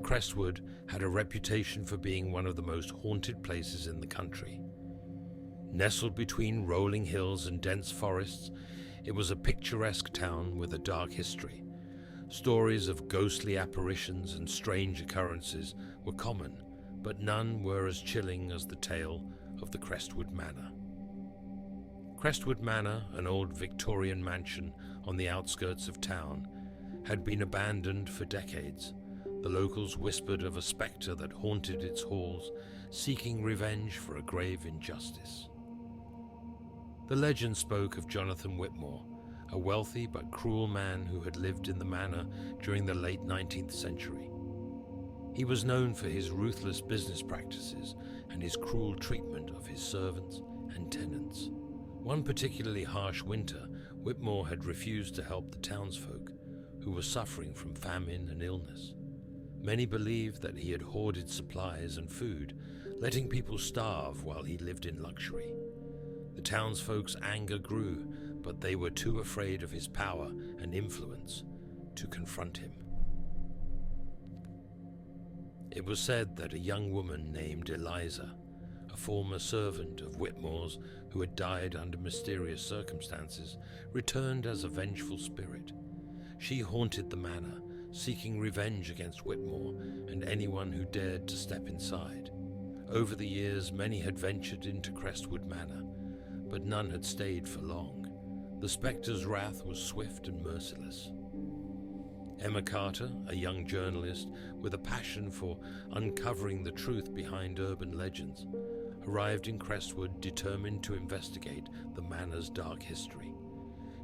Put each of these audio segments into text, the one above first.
Crestwood had a reputation for being one of the most haunted places in the country. Nestled between rolling hills and dense forests, it was a picturesque town with a dark history. Stories of ghostly apparitions and strange occurrences were common, but none were as chilling as the tale of the Crestwood Manor. Crestwood Manor, an old Victorian mansion on the outskirts of town, had been abandoned for decades. The locals whispered of a specter that haunted its halls, seeking revenge for a grave injustice. The legend spoke of Jonathan Whitmore, a wealthy but cruel man who had lived in the manor during the late 19th century. He was known for his ruthless business practices and his cruel treatment of his servants and tenants. One particularly harsh winter, Whitmore had refused to help the townsfolk, who were suffering from famine and illness. Many believed that he had hoarded supplies and food, letting people starve while he lived in luxury. The townsfolk's anger grew, but they were too afraid of his power and influence to confront him. It was said that a young woman named Eliza, a former servant of Whitmore's who had died under mysterious circumstances, returned as a vengeful spirit. She haunted the manor, seeking revenge against Whitmore and anyone who dared to step inside. Over the years, many had ventured into Crestwood Manor, but none had stayed for long. The Specter's wrath was swift and merciless. Emma Carter, a young journalist with a passion for uncovering the truth behind urban legends, arrived in Crestwood determined to investigate the manor's dark history.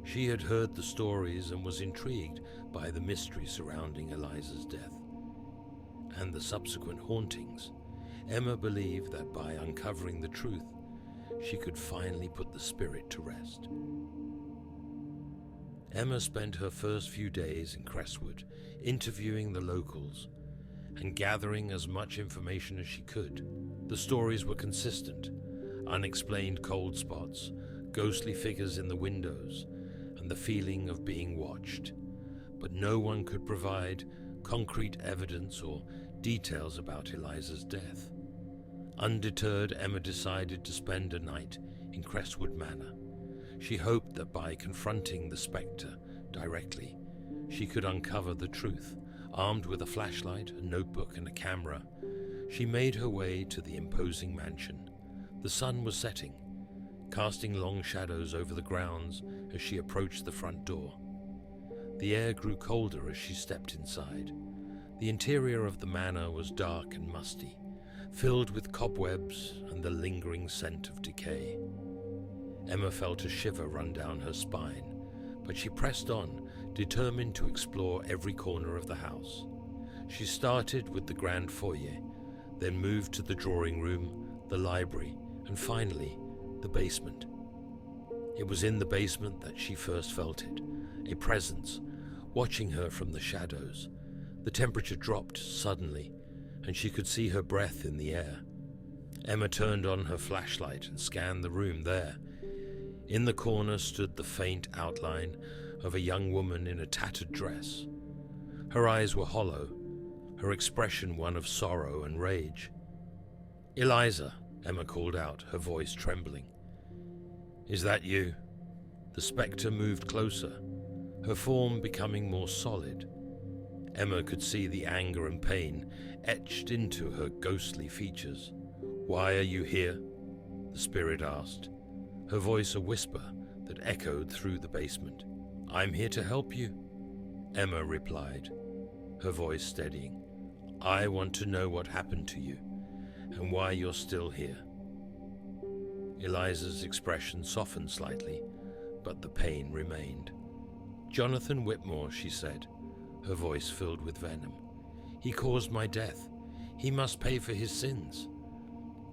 She had heard the stories and was intrigued by the mystery surrounding Eliza's death and the subsequent hauntings. Emma believed that by uncovering the truth, she could finally put the spirit to rest. Emma spent her first few days in Crestwood interviewing the locals and gathering as much information as she could. The stories were consistent: unexplained cold spots, ghostly figures in the windows, and the feeling of being watched. But no one could provide concrete evidence or details about Eliza's death. Undeterred, Emma decided to spend a night in Crestwood Manor. She hoped that by confronting the Specter directly, she could uncover the truth. Armed with a flashlight, a notebook, and a camera, she made her way to the imposing mansion. The sun was setting, casting long shadows over the grounds as she approached the front door. The air grew colder as she stepped inside. The interior of the manor was dark and musty, filled with cobwebs and the lingering scent of decay. Emma felt a shiver run down her spine, but she pressed on, determined to explore every corner of the house. She started with the grand foyer, then moved to the drawing room, the library, and finally, the basement. It was in the basement that she first felt it, a presence, watching her from the shadows. The temperature dropped suddenly, and she could see her breath in the air. Emma turned on her flashlight and scanned the room. There, in the corner, stood the faint outline of a young woman in a tattered dress. Her eyes were hollow, her expression one of sorrow and rage. "Eliza," Emma called out, her voice trembling. "Is that you?" The Spectre moved closer, her form becoming more solid. Emma could see the anger and pain etched into her ghostly features. "Why are you here?" the spirit asked, her voice a whisper that echoed through the basement. "I'm here to help you," Emma replied, her voice steadying. "I want to know what happened to you and why you're still here." Eliza's expression softened slightly, but the pain remained. "Jonathan Whitmore," she said, her voice filled with venom. "He caused my death. He must pay for his sins."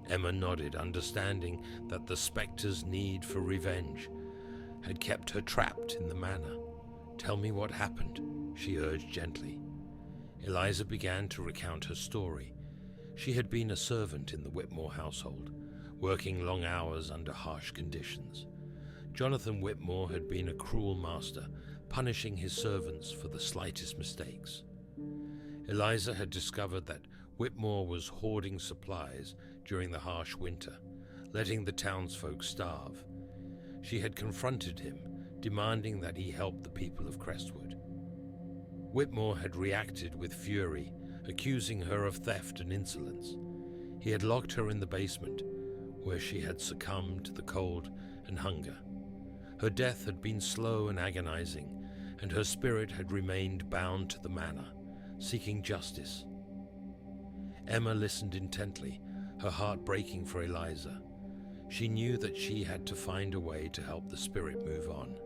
Emma nodded, understanding that the Spectre's need for revenge had kept her trapped in the manor. "Tell me what happened," she urged gently. Eliza began to recount her story. She had been a servant in the Whitmore household, working long hours under harsh conditions. Jonathan Whitmore had been a cruel master, punishing his servants for the slightest mistakes. Eliza had discovered that Whitmore was hoarding supplies during the harsh winter, letting the townsfolk starve. She had confronted him, demanding that he help the people of Crestwood. Whitmore had reacted with fury, accusing her of theft and insolence. He had locked her in the basement, where she had succumbed to the cold and hunger. Her death had been slow and agonizing, and her spirit had remained bound to the manor, seeking justice. Emma listened intently, her heart breaking for Eliza. She knew that she had to find a way to help the spirit move on.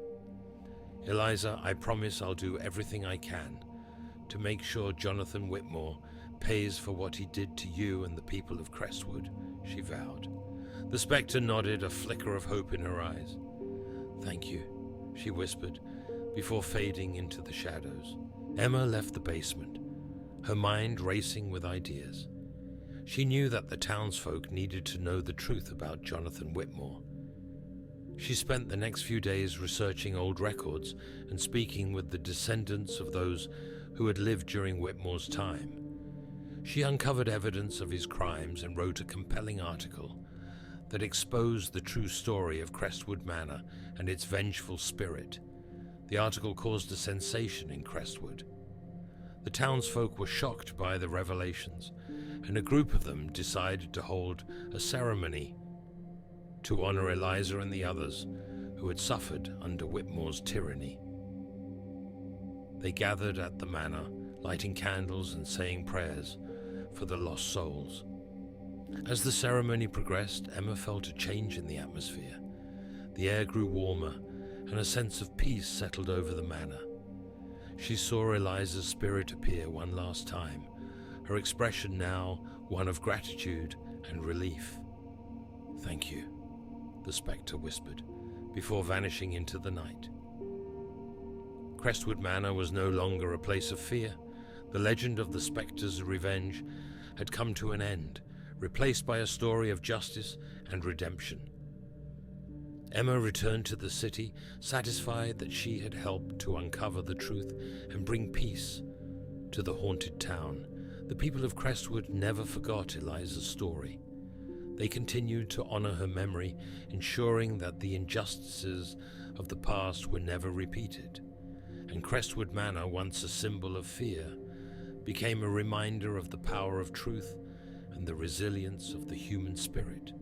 "Eliza, I promise I'll do everything I can to make sure Jonathan Whitmore pays for what he did to you and the people of Crestwood," she vowed. The Specter nodded, a flicker of hope in her eyes. "Thank you," she whispered, before fading into the shadows. Emma left the basement, her mind racing with ideas. She knew that the townsfolk needed to know the truth about Jonathan Whitmore. She spent the next few days researching old records and speaking with the descendants of those who had lived during Whitmore's time. She uncovered evidence of his crimes and wrote a compelling article that exposed the true story of Crestwood Manor and its vengeful spirit. The article caused a sensation in Crestwood. The townsfolk were shocked by the revelations, and a group of them decided to hold a ceremony to honor Eliza and the others who had suffered under Whitmore's tyranny. They gathered at the manor, lighting candles and saying prayers for the lost souls. As the ceremony progressed, Emma felt a change in the atmosphere. The air grew warmer, and a sense of peace settled over the manor. She saw Eliza's spirit appear one last time, her expression now one of gratitude and relief. "Thank you," the Specter whispered, before vanishing into the night. Crestwood Manor was no longer a place of fear. The legend of the Specter's revenge had come to an end, replaced by a story of justice and redemption. Emma returned to the city, satisfied that she had helped to uncover the truth and bring peace to the haunted town. The people of Crestwood never forgot Eliza's story. They continued to honor her memory, ensuring that the injustices of the past were never repeated. And Crestwood Manor, once a symbol of fear, became a reminder of the power of truth and the resilience of the human spirit.